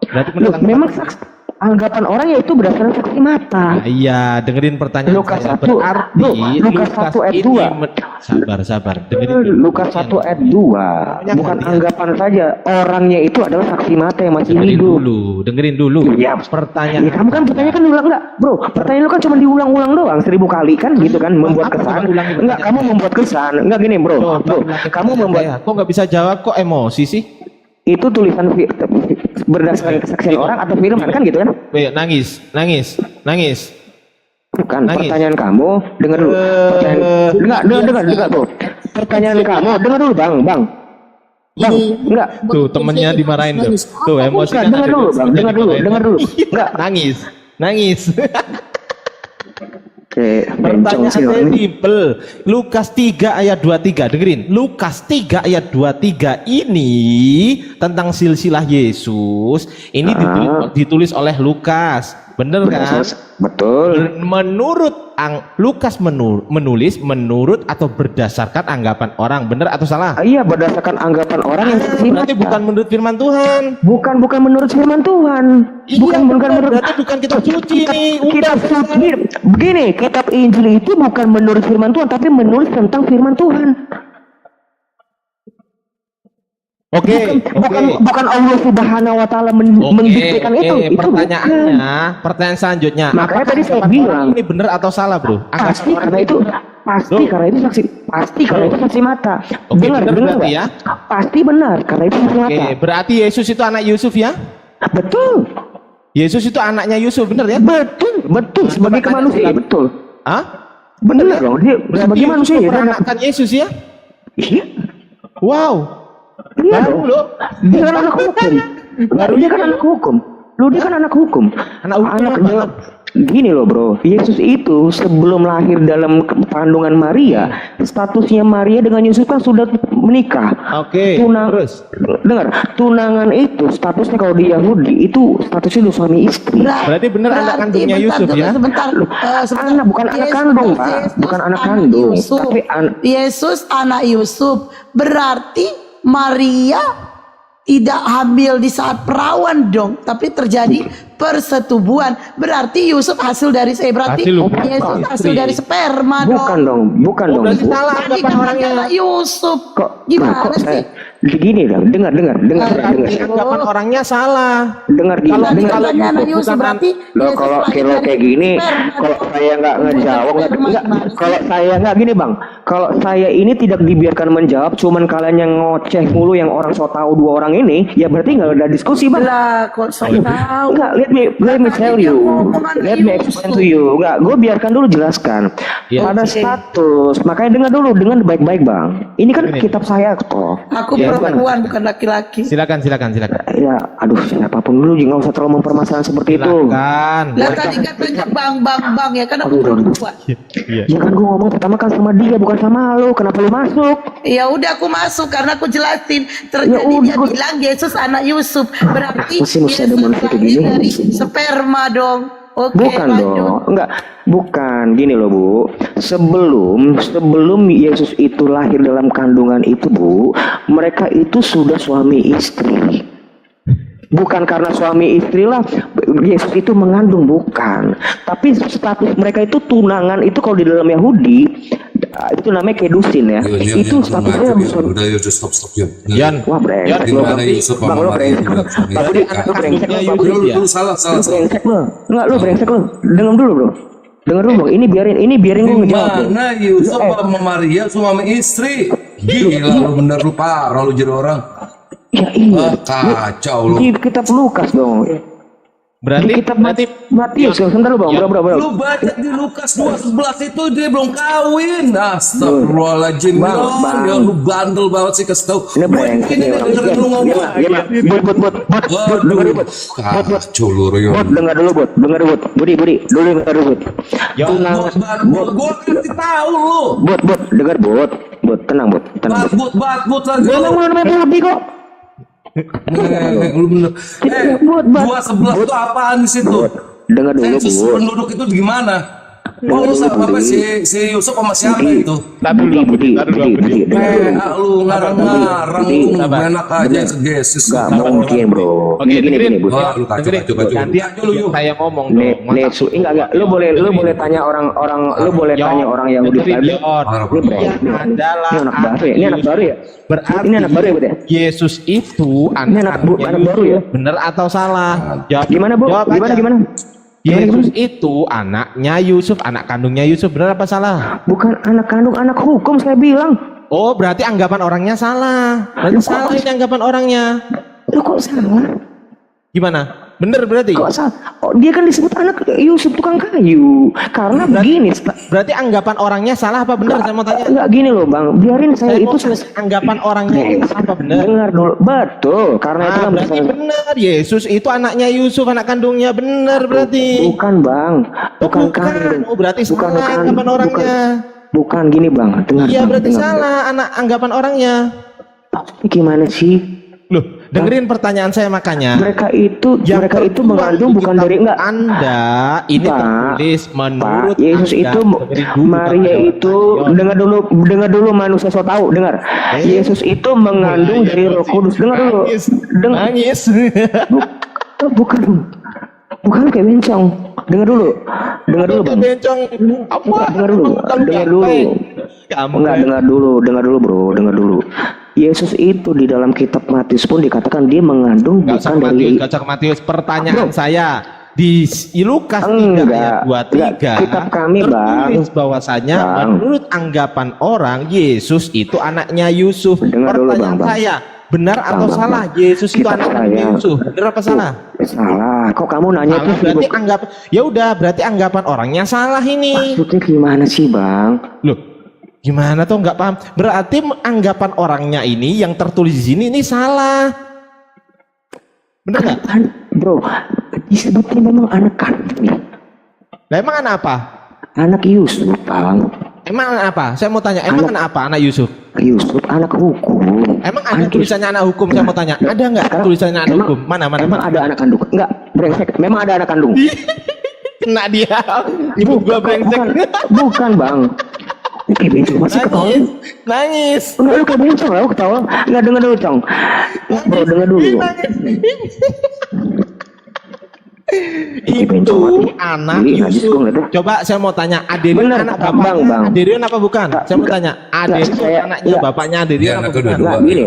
Berarti Loh, menurut anggapan memang orang. anggapan orang yaitu berdasarkan saksi mata. Iya, dengerin pertanyaan Lukas saya. 1, Berarti Lukas 1 ayat 2. Sabar. Dengerin dulu. Lukas 1 ayat 2. Bukan anggapan saja, orangnya itu adalah saksi mata yang masih Dengerin hidup. dengerin dulu. Iya. Pertanyaan. Ya, kamu kan bertanya kan ulang enggak, bro? Pertanyaan lu kan cuma diulang-ulang doang 1000 kali kan, gitu kan, membuat Apa kesan. coba ulangi Enggak, kamu membuat kesan. Enggak gini, bro. Kamu membuat Kok nggak bisa jawab, kok emosi sih? itu tulisan berdasarkan kesaksian orang atau firman kan gitu kan? Nangis. Bukan, Nangis. pertanyaan kamu, dengar dulu. Dengar bro. Pertanyaan kamu, dengar dulu bang. Bang, enggak. Tuh, temennya dimarahin tuh. Tuh, emosi. Bukan, dengar dulu bang, dengar dulu. Enggak. Nangis. Oke, bencong sih Pertanyaannya orang ini. simpel. Lukas 3 ayat 23. Dengerin. Lukas 3 ayat 23 ini tentang silsilah Yesus. Ini ditulis oleh Lukas. Bener kan? Betul. Menurut Lukas menulis menurut atau berdasarkan anggapan orang. Bener atau salah? Iya, berdasarkan anggapan orang yang saksi Berarti mata. bukan menurut firman Tuhan. Bukan menurut firman Tuhan. Bukan menurut. Berarti bukan kitab suci nih. Kitab suci. Begini, kitab Injil itu bukan menurut firman Tuhan, tapi menulis tentang firman Tuhan. Oke. Bukan Allah Subhanahu wa taala mendiktekan itu. Pertanyaan selanjutnya. Makanya apakah tadi saya anggapan bilang, orang ini benar atau salah, bro? pasti karena itu saksi mata. Dengar berarti nggak? ya? Pasti benar karena itu saksi mata. Oke, berarti Yesus itu anak Yusuf ya? Betul. Yesus itu anaknya Yusuf, benar ya? Betul sebagai manusia, betul. Hah? Benar dong, dia Berarti sebagai manusia ya. peranakan Yesus ya? Iya. Wow. Iya Baru dong. lo. Dia kan anak hukum. Dia kan anak hukum. Dia kan anak hukum. Anak hukum apa? Gini loh bro, Yesus itu sebelum lahir dalam kandungan Maria, statusnya Maria dengan Yusuf kan sudah menikah. Oke, terus. Dengar, tunangan itu statusnya kalau di Yahudi itu statusnya udah suami istri. Berarti benar anak kandungnya Yusuf ya? Sebentar. Anak bukan anak kandung, Pak. Bukan anak kandung, tapi Yesus anak Yusuf. Berarti Maria tidak hamil di saat perawan dong, tapi terjadi persetubuhan. Berarti Yusuf hasil dari Yesus hasil dari sperma dong. Bukan dong. Berarti salah anggapan orangnya. Yusuf. Kok Gimana sih? Begini dong, dengar. Anggapan orangnya salah. Dengar Kalau anak Yusuf berarti Loh, kalau kayak gini, kalau saya nggak ngejawab, kalau saya nggak gini bang, kalau saya ini tidak dibiarkan menjawab, cuman kalian yang ngoceh mulu, yang orang so tahu dua orang ini, ya berarti nggak ada diskusi bang. Lah, kok saya tahu? Enggak, let me tell you, let me explain to you. Enggak, gue biarkan dulu jelaskan. Pada status, makanya dengar dulu, dengan baik-baik bang. Ini kan kitab saya toh. Aku perempuan bukan laki-laki. Silakan. Ya, aduh, siapapun dulu nggak usah terlalu mempermasalahkan seperti itu. Silakan. Lah tadi katanya bang ya kan aku perempuan. Ya kan gue ngomong pertama kan sama dia, bukan sama lu. Kenapa lu masuk? Ya udah aku masuk karena aku jelasin. Terjadi dia bilang Yesus anak Yusuf. Berarti Yesus lahir dari sperma dong. Oke, Bukan dong, bukan gini loh Bu. Sebelum Yesus itu lahir dalam kandungan itu Bu, mereka itu sudah suami istri. Bukan karena suami istri lah Yesus itu mengandung, bukan. Tapi status mereka itu tunangan itu kalau di dalam Yahudi itu namanya kedusin ya. Itu statusnya Udah yuk, stop yuk. Yan. Wah brengsek lo Gimana Yusuf bang, lo sama brengsek lo. Bang, lo brengsek lo. Lu salah. Lu brengsek lo. Enggak, lu brengsek lo. Dengar dulu bro. Bang. Ini biarin gue ngejawab. Bro. Gimana Yusuf sama Maria suami istri? Gila lu bener lu parah lu jadi orang. Ya iya. Kacau lu. Di kitab Lukas dong. Berarti Di kitab Matius, sebentar lu bang, bro. Lu baca di Lukas 2:11 itu dia belum kawin. Astagfirullahaladzim. Bang. Ya lu bandel banget sih kasih tau. Ini brengsek Ini nih orang. dengerin lu ngomong. Bot, denger bot. Kacau lu Rio. Bot, dengar dulu bot. Budi, dulu dengar dulu bot. Bot, gua kasih tahu lu. Bot, dengar bot. Bot, tenang bot. Batbut lagi. Gua mau namanya Budi kok. Lu bener. Bot. 2:11 itu apaan di situ? Dengar dulu Sensus bot. penduduk itu gimana? Mau lu sama apa si Yusuf sama siapa itu? Budi. Lu ngarang-ngarang lu enak aja segesis. Gak mungkin bro. Oke, Gini bot. Wah, lu kacau. Ganti aja lu yuk. Saya ngomong dong. Nesu, enggak. Lu boleh tanya orang. Lu boleh tanya orang yang udah Dengerin, tadi. Yon. Ini Adalah anak baru ya. Ini anak baru ya. Berarti Ini anak baru ya, Bud ya? Yesus itu Ini anak baru ya? Bener atau salah? Jawab. Gimana bu? Jawab aja. Gimana? Yesus itu anaknya Yusuf, anak kandungnya Yusuf. Bener apa salah? Bukan anak kandung, anak hukum saya bilang. Oh, berarti anggapan orangnya salah. Berarti salah ini anggapan orangnya. Lu kok salah? Gimana? Bener berarti? Kok salah? Oh, dia kan disebut anak Yusuf tukang kayu. Karena begini, Berarti anggapan orangnya salah apa bener? Saya mau tanya. enggak gini loh bang. Biarin saya itu anggapan orangnya itu apa bener? dengar dulu. Betul. Karena itu kan Berarti bener. Yesus itu anaknya Yusuf, anak kandungnya. Bener berarti. bukan bang. Bukan kandung. Oh, berarti Bukan, salah anggapan orangnya. Bukan gini bang. Dengar. Iya Bang, berarti dengar. salah anak anggapan orangnya. Ini gimana sih? Loh, dengerin pertanyaan saya makanya. Mereka itu Yang mengandung kedua, bukan kitab dari enggak. Anda ini Pak, tertulis menurut Pak, Yesus Anda. itu Dengerin dulu, Maria Pak. itu dengar dulu manusia so tahu dengar. Yesus itu mengandung dari Roh Kudus. Dengar dulu. Nangis. Bukan kayak bencong. Dengar dulu bang. Bencong apa? Dengar dulu. Enggak, dengar dulu bro, dengar dulu. Yesus itu di dalam kitab Matius pun dikatakan dia mengandung bukan dari Gak cak Matius. Pertanyaan saya di Lukas 3 ayat 23 kitab kami bang. tertulis bahwasanya Bang. menurut anggapan orang Yesus itu anaknya Yusuf. Dengar dulu, Pertanyaan Bang. saya, benar atau Bang. salah Yesus itu Kitab anaknya saya. Yusuf? Benar apa salah? Salah. Kok kamu nanya Salah, tuh berarti ya udah berarti anggapan orangnya salah ini. maksudnya gimana sih bang? Loh, gimana tuh nggak paham? Berarti anggapan orangnya ini yang tertulis di sini ini salah. Bener nggak? Kan, bro, disebutnya memang anak kandung. Lah emang anak apa? Anak Yusuf bang. Emang anak apa? Saya mau tanya, emang anak apa anak Yusuf? Yusuf anak hukum. Emang ada Anak tulisannya anak hukum? Saya mau tanya, ada nggak Sekarang, tulisannya anak emang- hukum? Mana? Emang ada anak kandung? Enggak, brengsek. Memang ada anak kandung. Kena dia. Ibu gua brengsek. Bukan bang. Lu kayak bencong masih ketawa. Nangis. Enggak, lu kayak bencong lah, lu ketawa. Enggak, dengar dulu cong. Bro, dengar dulu. Itu anak Ih, najis Yusuf. gua ngeliatnya. Coba saya mau tanya, Aderion Bener, anak Bang, bapaknya? Bang. Aderion apa bukan? Saya mau tanya, Aderion saya- anaknya enggak. bapaknya Aderion Iya, apa anak bukan? kedua. Enggak, gini.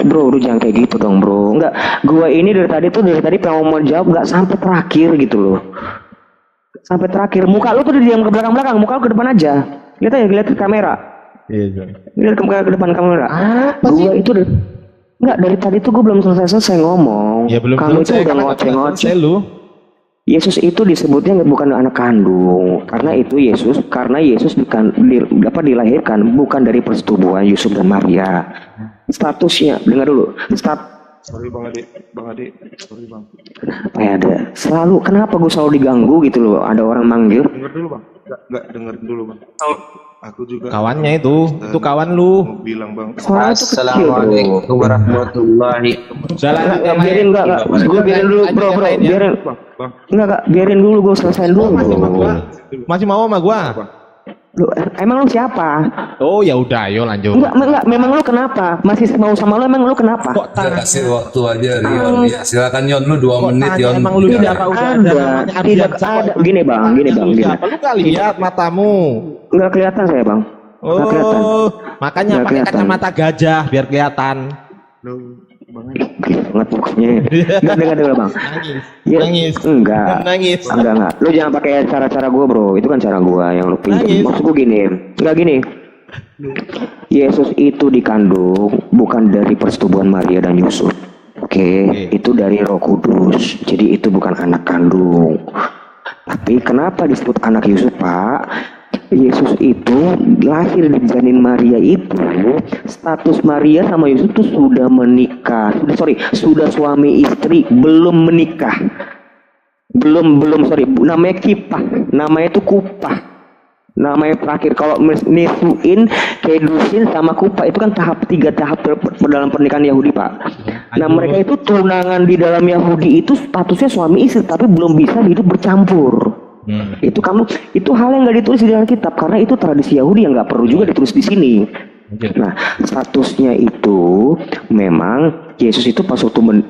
Bro, lu jangan kayak gitu dong bro. Enggak, gua ini dari tadi pengen mau jawab enggak sampai terakhir gitu loh. Sampai terakhir. Muka lu tuh diam ke belakang-belakang, muka lu ke depan aja. Lihat aja, lihat ke kamera. Lihat ke depan kamera. Apa Gua sih? itu enggak dari tadi tuh gua belum selesai ngomong. Ya belum Kamu itu selesai, udah karena ngoceh-ngoceh. selesai lu. Yesus itu disebutnya bukan anak kandung karena Yesus dilahirkan bukan dari persetubuhan Yusuf dan Maria. Statusnya dengar dulu. Sorry Bang Ade. Kenapa ya ada selalu kenapa gue selalu diganggu gitu loh, ada orang manggil. Dengar dulu Bang. Enggak dengerin dulu Bang. Aku juga Kawannya itu kawan lu. mau bilang Bang. Suara itu kecil bro. Assalamualaikum warahmatullahi Biarin enggak gue biarin dulu bro biarin enggak biarin dulu gue selesai dulu bro. Masih mau sama gua? Lu, emang lu siapa? Oh ya udah, ayo lanjut. Enggak memang lu kenapa? Masih mau sama lu, emang lu kenapa? Kok Kita tanya? kasih waktu aja Rion. Ya, silakan Yon lu 2 menit Yon. Emang lu Tidak udah ada, namanya tidak Ardian ada. Gini bang. Siapa? Lu kali lihat matamu. Enggak kelihatan saya bang. Enggak kelihatan. Oh, makanya Nggak pakai kelihatan. kacamata gajah biar kelihatan. Banget pokoknya. Enggak dengar bang. Nangis. Ya, Nangis. Enggak. Nangis. Enggak. Lu jangan pakai cara-cara gua bro. Itu kan cara gua yang lu pinjam. Nangis. Maksud gua gini. Enggak gini. Yesus itu dikandung bukan dari persetubuhan Maria dan Yusuf. Oke, itu dari Roh Kudus. Jadi itu bukan anak kandung. Tapi kenapa disebut anak Yusuf, Pak? Yesus itu lahir di janin Maria itu, status Maria sama Yusuf itu sudah menikah. Sudah suami istri, belum menikah. Belum, namanya kipah, namanya itu kupah. Namanya terakhir kalau nisuin, kedusin sama kupah itu kan tiga tahap dalam pernikahan Yahudi, Pak. Nah, mereka itu tunangan di dalam Yahudi itu statusnya suami istri tapi belum bisa hidup bercampur. Itu hal yang nggak ditulis di dalam kitab karena itu tradisi Yahudi yang nggak perlu juga ditulis di sini. Nah, statusnya itu memang Yesus itu pas waktu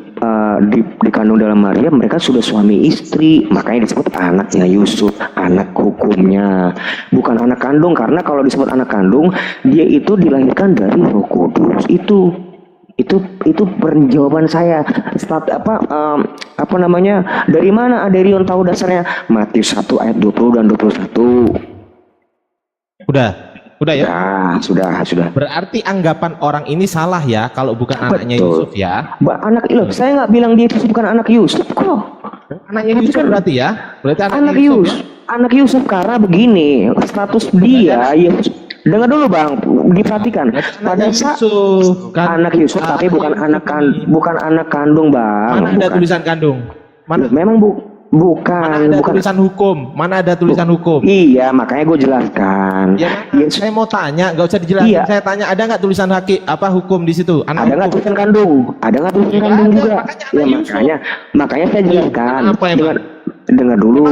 dikandung dalam Maria, mereka sudah suami istri, makanya disebut anaknya Yusuf, anak hukumnya, bukan anak kandung. Karena kalau disebut anak kandung, dia itu dilahirkan dari Roh Kudus. Itu jawaban saya. Dari mana Aderion tahu dasarnya? Matius 1 ayat 20 dan 21. Udah ya? Sudah. Berarti anggapan orang ini salah ya kalau bukan anaknya Yusuf ya? Saya nggak bilang dia itu bukan anak Yusuf kok. Anaknya Yusuf berarti ya? Berarti anak Yusuf. Anak Yusuf karena begini, status dia Yesus. Dengar dulu Bang, diperhatikan. Pada saat anak Yusuf tapi bukan anak kandung Bang. Mana ada tulisan kandung? Memang bukan tulisan hukum. Mana ada tulisan hukum? Iya, makanya gue jelaskan. Saya mau tanya, nggak usah dijelasin. Iya. Saya tanya, ada nggak tulisan hukum di situ? Ada nggak tulisan kandung? Ada nggak tulisan kandung juga? Ya makanya saya jelaskan. Dengar dulu.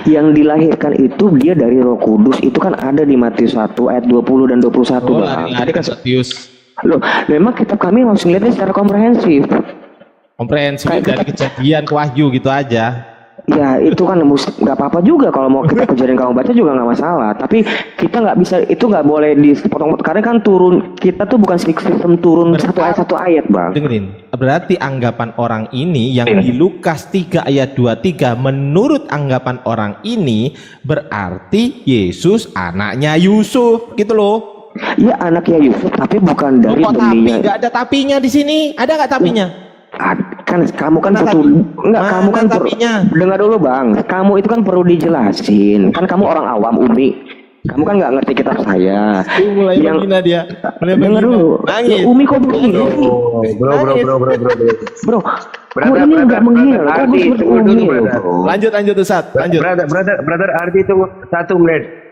Yang dilahirkan itu dia dari Roh Kudus. Itu kan ada di Matius 1 ayat 20 dan 21 Bang. Ada kan Matius. Loh, memang kitab kami harus melihatnya secara komprehensif dari Kejadian ke Wahyu gitu aja. Ya itu kan nggak apa-apa juga kalau mau kita Kejadian kamu baca juga nggak masalah. Tapi kita nggak bisa, itu nggak boleh dipotong karena kan kita tuh bukan sistem turun satu ayat Bang. Dengerin. Berarti anggapan orang ini yang di Lukas 3 ayat 23, menurut anggapan orang ini berarti Yesus anaknya Yusuf gitu loh. Iya anaknya Yusuf tapi bukan dari tapi nggak ada tapinya di sini. Ada nggak tapinya? Kamu kan dengar dulu Bang, kamu itu kan perlu dijelasin. Kan kamu orang awam Umi, kamu kan nggak ngerti kitab saya. Yang dia dengar dulu. Umi kok begini? Bro, ini nggak menghina. Lanjut Ustaz. Lanjut. Brother Ardi, tunggu 1 menit.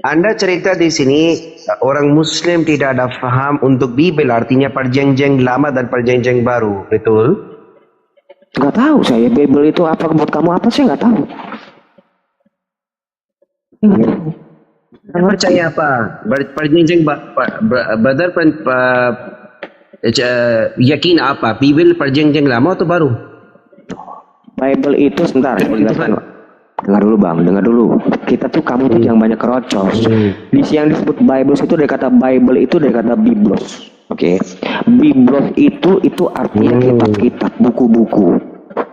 Anda cerita di sini orang Muslim tidak ada paham untuk Bible, artinya perjanjian lama dan perjanjian baru, betul? Nggak tahu saya Bible itu apa buat kamu apa sih nggak tahu. Percaya apa? Perjanjian brother yakin apa? Bible perjanjian lama atau baru? Bible itu sebentar saya jelaskan. Dengar dulu Bang, dengar dulu. Kita tuh kamu tuh yang banyak kerocos. Di yang disebut Bible itu dari kata Bible itu dari kata Biblos. Oke. Biblos itu artinya kitab-kitab, buku-buku.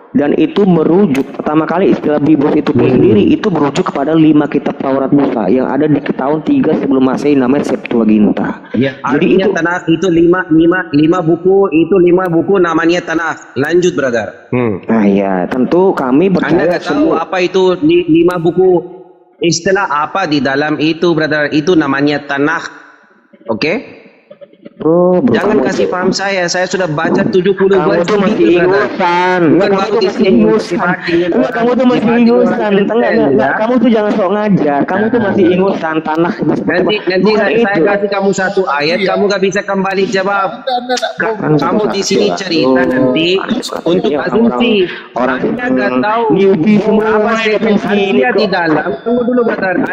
Dan itu merujuk pertama kali istilah Biblos itu sendiri itu merujuk kepada 5 kitab Taurat Musa yang ada di tahun 3 sebelum Masehi namanya Septuaginta. Ya, jadi itu Tanakh itu 5 buku namanya Tanakh. Lanjut brother. Nah ya, tentu kami percaya Anda tahu apa itu 5 buku, istilah apa di dalam itu brother, itu namanya Tanakh. Oke? Bro, jangan kasih paham saya sudah baca 70 kamu tuh masih ingusan. Kamu tuh masih ingusan. Kamu tuh masih ingusan. Kamu tuh jangan sok ngajar. Kamu tuh masih ingusan tanah. Nanti saya kasih kamu 1 ayat, kamu gak bisa kembali jawab. Kamu di sini cerita nanti untuk asumsi. Anda gak tahu apa definisinya di dalam. Tunggu dulu brother.